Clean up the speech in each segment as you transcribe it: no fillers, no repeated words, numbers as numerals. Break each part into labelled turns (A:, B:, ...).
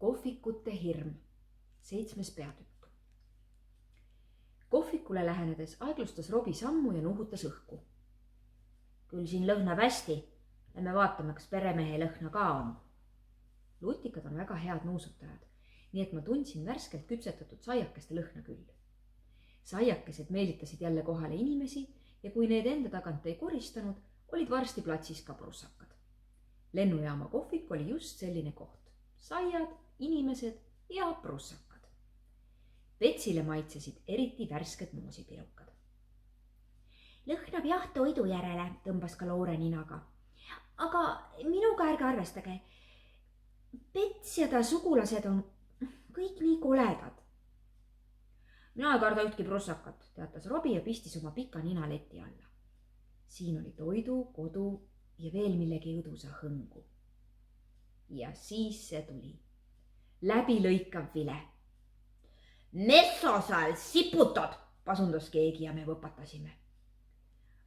A: kohvikute hirm, 7. peatükk. Kohvikule lähenedes aeglustas Robi sammu ja nuhutas õhku. Küll siin lõhnab hästi. Lähme vaatame, kas peremehe lõhna ka on. Lutikad on väga head nuusutajad, nii et ma tundsin värskelt küpsetatud saiakeste lõhna küll. Saiakesed meelitasid jälle kohale inimesi ja kui need enda tagant ei koristanud, olid varsti platsis ka prussakad. Lennujaama kohvik oli just selline koht. Saiad, inimesed ja prussakad. Petsile maitsesid eriti värsked moosipirukad. Lõhnab jah toidu järele, tõmbas ka Loore ninaga. Aga minuga ärge arvestage. Pets ja ta sugulased on kõik nii koledad. Mina ei karda ühtki prussakat, teatas Robi ja pistis oma pika nina leti alla. Siin oli toidu, kodu ja veel millegi õdusa hõngu. Ja siis see tuli. Läbilõikav vile. Messa seal siputad, pasundas keegi ja me võpatasime.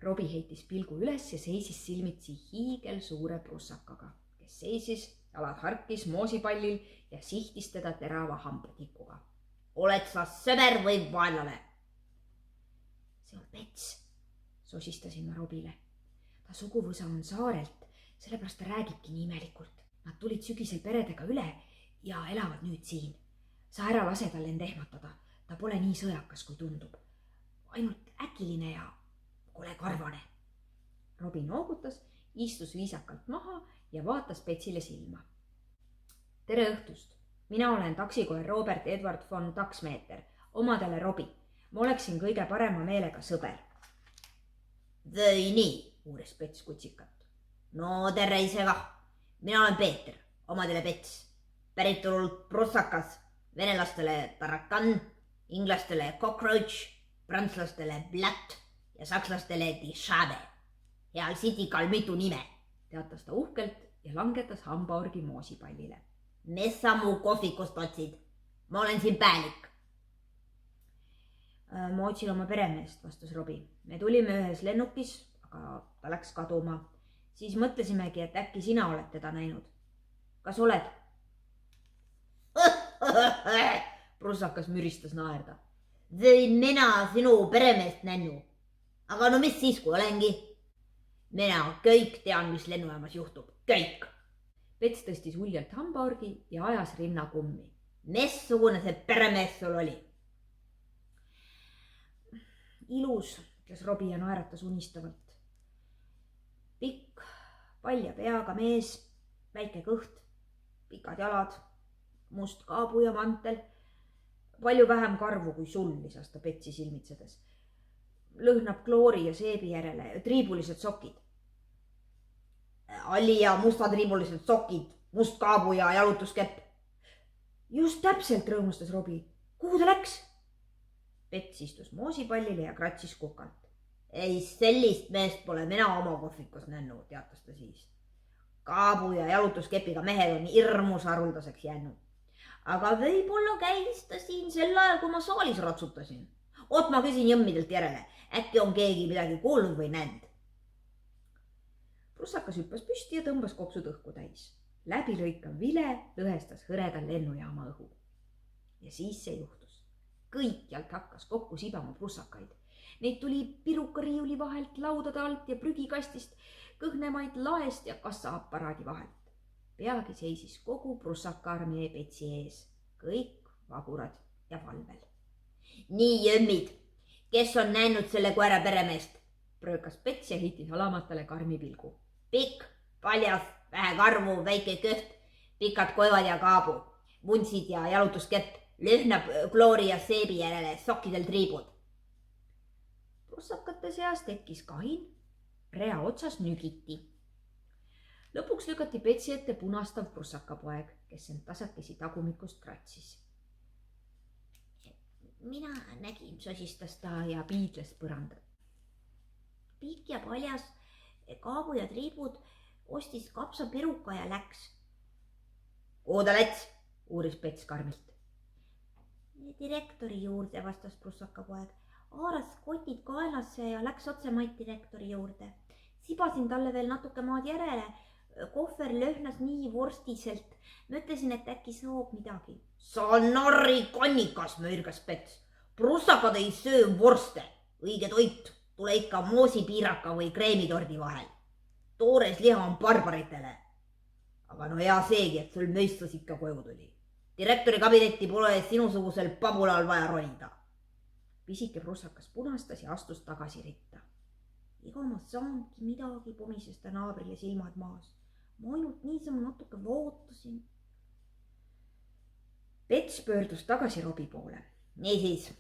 A: Robi heitis pilgu üles ja seisis silmitsi hiigel suure prussakaga, kes seisis, jalad harkis moosipallil ja sihtis teda terava hambutikuga. Oled sa sõber või vaenlane? See on Pets, sosistasin ma Robile. Ta suguvõsa on saarelt, sellepärast ta räägibki nii imelikult. Nad tulid sügisel peredega üle ja elavad nüüd siin. Sa ära lase tal end ehmatada, ta pole nii sõjakas kui tundub. Ainult äkiline ja kole karvane. Robi noogutas, istus viisakalt maha ja vaatas Petsile silma. Tere õhtust, mina olen taksikoer Robert Edward von Taksmeeter, omadele Robi. Ma oleksin kõige parema meelega sõber. Või nii, uuris Pets kutsikat. No tere ise kah. Mina olen Peeter, omadele Pets. Päritolult prussakas, venelastele tarakan, inglastele cockroach, prantslastele blatt ja sakslastele dishabe. Heal sitikal mitu nime, teatas ta uhkelt ja langetas hambaorgi moosipallile. Mis sa mu kohvikust otsid? Ma olen siin päälik. Ma otsin oma peremeest, vastas Robi. Me tulime ühes lennukis, aga ta läks kaduma. Siis mõtlesimegi, et äkki sina oled teda näinud. Kas oled? Prussakas müristas naerda. Võin mina sinu peremeest nännu. Aga no mis siis, kui olengi? Mina kõik tean, mis lennujaamas juhtub. Kõik. Pets tõstis uljalt hambaorgi ja ajas rinna kummi. Missugune see peremees sul oli? Ilus, ütles Robi ja naeratas unistavalt. Pikk, palja peaga mees, väike kõht, pikad jalad, must kaabu ja mantel. Palju vähem karvu kui sul, lisas ta Petsi silmitsedes. Lõhnab kloori ja seebi järele, triibulised sokid. Alli ja musta triibulised sokid, must kaabu ja jalutuskepp. Just täpselt, rõõmustas Robi. Kuhu ta läks? Pets istus moosipallile ja kratsis kukalt. Ei, sellist meest pole mina oma kohvikus nännu, teatas ta siis. Kaabu ja jalutuskepiga mehed on hirmus haruldaseks jäänud. Aga võib-olla käis ta siin sel ajal, kui ma saalis ratsutasin. Oot, ma küsin jõmmidelt järele. Äkki on keegi midagi kuulnud või näinud? Prussakas hüppas püsti ja tõmbas kopsud õhku täis. Läbilõikav vile lõhestas hõredal lennujaama õhu. Ja siis see juhtus. Kõikjalt hakkas kokku sibama prussakaid. Neid tuli pirukariiuli vahelt, laudade alt ja prügikastist, kõhnemaid laest ja kassaaparaadi vahelt. Peagi seisis kogu prussakaarmee Petsi ees. Kõik vagurad ja valvel. Nii jõmmid, kes on näinud selle koera peremeest? Pröökas Pets ja heitis alamatele karmi pilgu. Pikk, paljas, vähe karvu, väike kõht, pikad koevad ja kaabu, vuntsid ja jalutuskepp, lõhnab kloori ja seebi järele, sokkidel triibud. Prussakate seas tekkis kahin, rea otsas nügiti. Lõpuks lükati Petsi ette punastav prussakapoeg, kes end tasakesi tagumikust kratsis. Mina nägin, sosistas ta ja piidles põrandad. Pikk ja paljas, kaabu ja triibud, ostis kapsa piruka ja läks. Kuhu ta läks? Uuris Pets karmilt. Direktori juurde, vastas prussakapoeg. Haaras kotid kaelasse ja läks otse Mait direktori juurde. Sibasin talle veel natuke maad järele. kohver lõhnas nii vorstiselt. Mõtlesin, et äkki saab midagi. Sa narri kannikas, mörgas Pets. Prussakad ei söö vorste. Õige toit, tule ikka moosipiiraka või kreemitordi vahel. Toores liha on barbaritele. Aga no hea seegi, et sul mõistus ikka koju tuli. Direktori kabinetti pole sinusugusel pabulal vaja ronida. Pisike prussakas punastas ja astus tagasi ritta. Ega ma saanudki midagi, pomises ta naabrile silmad maas. Ma ainult niisama natuke vaatasin. Pets pöördus tagasi Robi poole. Niisiis,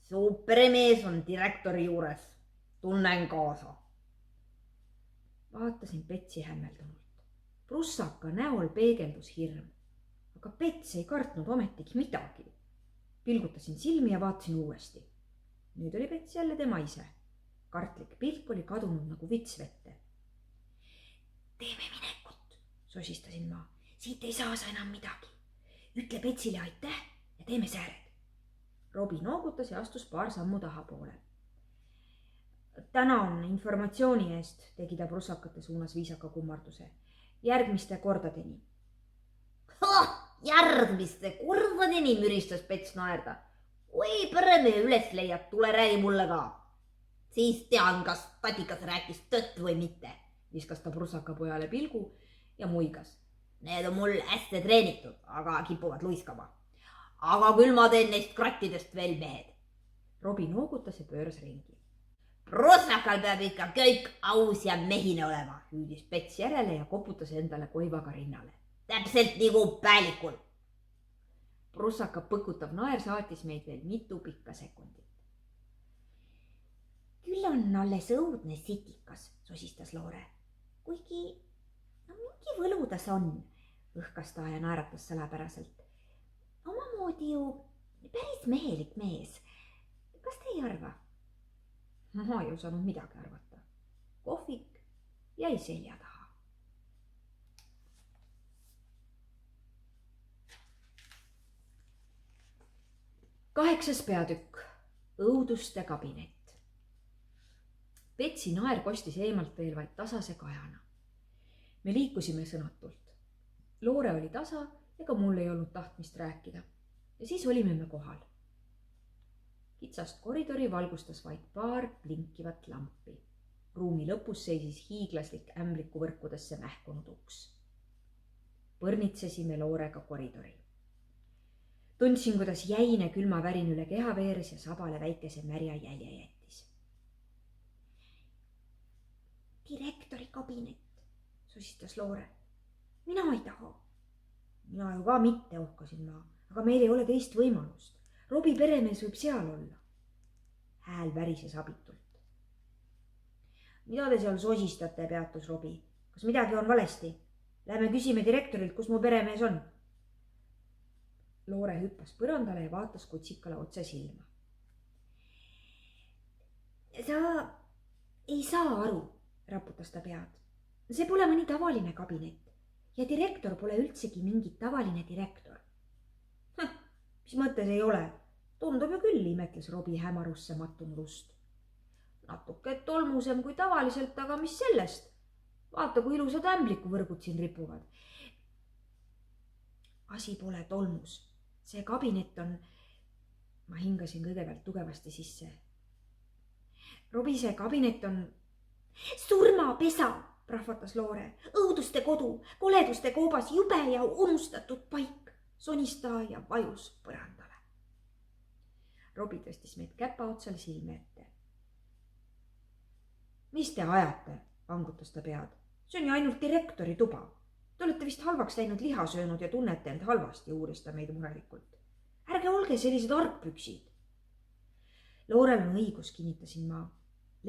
A: su peremees on direktori juures. Tunnen kaasa. Vaatasin Petsi hämmeldunult. Prussaka näol peegeldus hirm. Aga Pets ei kartnud ometigi midagi. Pilgutasin silmi ja vaatasin uuesti. Nüüd oli Pets jälle tema ise. Kartlik pilk oli kadunud nagu vits vette. Teeme minekut, sosistasin ma. Siit ei saa sa enam midagi. Ütle Petsile aitäh ja teeme sääred. Robi noogutas ja astus paar sammu tahapoole. Tänan informatsiooni eest, tegi ta prussakate suunas viisaka kummarduse. Järgmiste kordadeni. Järgmiste kordadeni, müristas Pets naerda. Kui peremehe üles leiab, tule räägi mulle ka. Siis tean, kas tatikas rääkis tõtt või mitte, viskas ta prussaka pojale pilgu ja muigas. Need on mul hästi treenitud, aga kipuvad luiskama. Aga küll ma teen neist krattidest veel mehed. Robi noogutas ja pööras ringi. Prussakal peab ikka kõik aus ja mehine olema, hüüdis Pets järele ja koputas endale koivaga rinnale. Täpselt nagu päälikul. Prussaka põkutav naer saatis meid veel mitu pikka sekundit. Küll on alles õudne sitikas, sosistas Loore. Kuigi, mingi võlu tas on, õhkas ta ja naeratas salapäraselt. Omamoodi ju päris mehelik mees. Kas te ei arva? Ma ei osanud midagi arvata. Kohvik jäi selja taha. Kaheksas peatükk. Õuduste kabinet. Petsi naer kostis eemalt veel vaid tasase kajana. Me liikusime sõnatult. Loore oli tasa ega mul ei olnud tahtmist rääkida. Ja siis olime me kohal. Kitsast koridori valgustas vaid paar blinkivat lampi. Ruumi lõpus seisis hiiglaslik ämbliku võrkudesse mähkunud uks. Põrnitsesime Loorega koridori. Tundsin, kuidas jäine külma värin üle keha veeres ja sabale väikese märja jälje jättis. Direktori kabinet, sosistas Loore. Mina ei taha. Mina ju ka mitte, ohkasin ma, aga meil ei ole teist võimalust. Robi peremees võib seal olla. Hääl värises abitult. Mida te seal sosistate, peatus Robi? Kas midagi on valesti? Lähme küsime direktorilt, kus mu peremees on. Loore hüppas põrandale ja vaatas kutsikale otse silma. Sa ei saa aru, raputas ta pead. See pole mõni tavaline kabinet ja direktor pole üldsegi mingi tavaline direktor. Mis mõttes ei ole? Tundub ju küll, imetles Robi hämarusse mattunud ust. Natuke tolmusem kui tavaliselt, aga mis sellest? Vaata, kui ilusad ämblikuvõrgud siin ripuvad. Asi pole tolmus. See kabinet on... Ma hingasin kõigepealt tugevasti sisse. Robi, see kabinet on... Surmapesa, prahvatas Loore. Õuduste kodu, koleduste koobas jube ja unustatud paik. Sonis ta ja vajus põrandale. Robi tõstis meid käpa otsal silme ette. Mis te ajate? Vangutas ta pead. See on ju ainult direktori tuba. Te olete vist halvaks läinud liha söönud ja tunnete end halvasti, uuris ta meid murelikult. Ärge olge sellised argpüksid. Loorel on õigus, kinnitasin ma.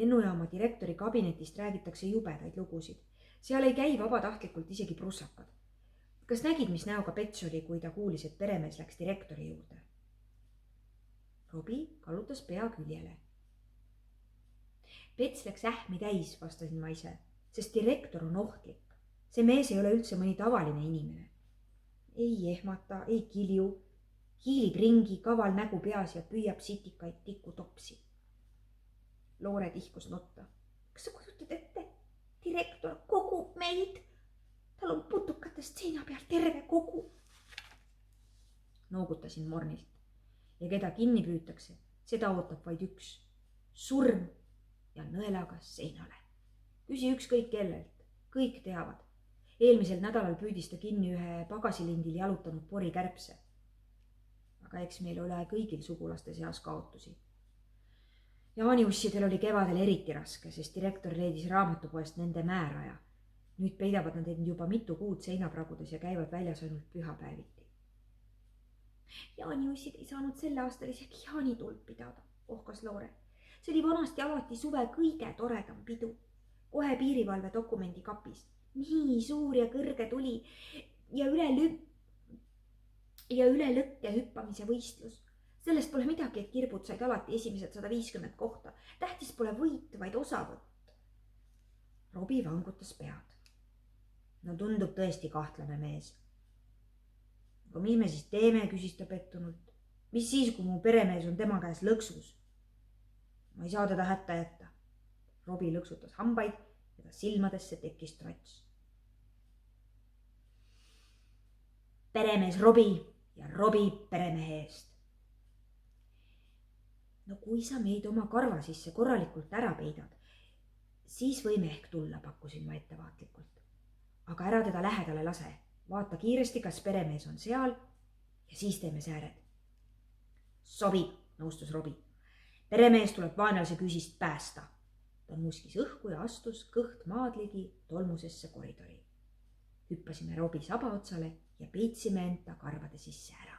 A: Lennujaama direktori kabinetist räägitakse jubedaid lugusid. Seal ei käi vabatahtlikult isegi prussakad. Kas nägid, mis näoga Pets oli, kui ta kuulis, et peremees läks direktori juurde? Robi kallutas pea küljele. Pets läks ähmi täis, vastasin ma ise, sest direktor on ohtlik. See mees ei ole üldse mõni tavaline inimene. Ei ehmata, ei kilju, hiilib ringi, kaval nägu peas ja püüab sitikaid tikku topsi. Loore tihkus nutta. Kas sa kujutad ette? Direktor kogub meid, lutikatest seina peal terve kogu. Noogutasin mornilt. Ja keda kinni püütakse, seda ootab vaid üks. Surm ja nõelaga seinale. Küsi ükskõik kellelt, kõik teavad. Eelmisel nädalal püüdis ta kinni ühe pagasilindil jalutanud porikärbse. Aga eks meil ole kõigil sugulaste seas kaotusi. Jaaniussidel oli kevadel eriti raske, sest direktor leidis raamatupoest nende määraja. Nüüd peidavad nad end juba mitu kuud seinapragudes ja käivad väljas ainult pühapäeviti. Jaaniussid ei saanud selle aastal isegi jaanituld pidada, ohkas Loore. See oli vanasti alati suve kõige toredam pidu. Kohe piirivalve dokumendi kapis. Nii suur ja kõrge tuli ja üle lõkke hüppamise võistlus. Sellest pole midagi, et kirbud said alati esimesed 150 kohta. Tähtis pole võit, vaid osavõtt. Robi vangutas pead. No tundub tõesti kahtlane mees. Aga mis me siis teeme, küsis ta pettunult. Mis siis, kui mu peremees on tema käes lõksus? Ma ei saa teda hätta jätta. Robi lõksutas hambaid ja ta silmadesse tekkis trots. Peremees Robi ja Robi peremehe eest. No kui sa meid oma karva sisse korralikult ära peidad, siis võime ehk tulla, pakkusin ma ettevaatlikult. Aga ära teda lähedale lase. Vaata kiiresti, kas peremees on seal ja siis teeme sääred. Sobib, nõustus Robi. Peremees tuleb vaenlase küüsist päästa. Ta nuuskis õhku ja astus kõht maadligi tolmusesse koridori. Hüppasime Robi saba otsale ja peitsime enda karvade sisse ära.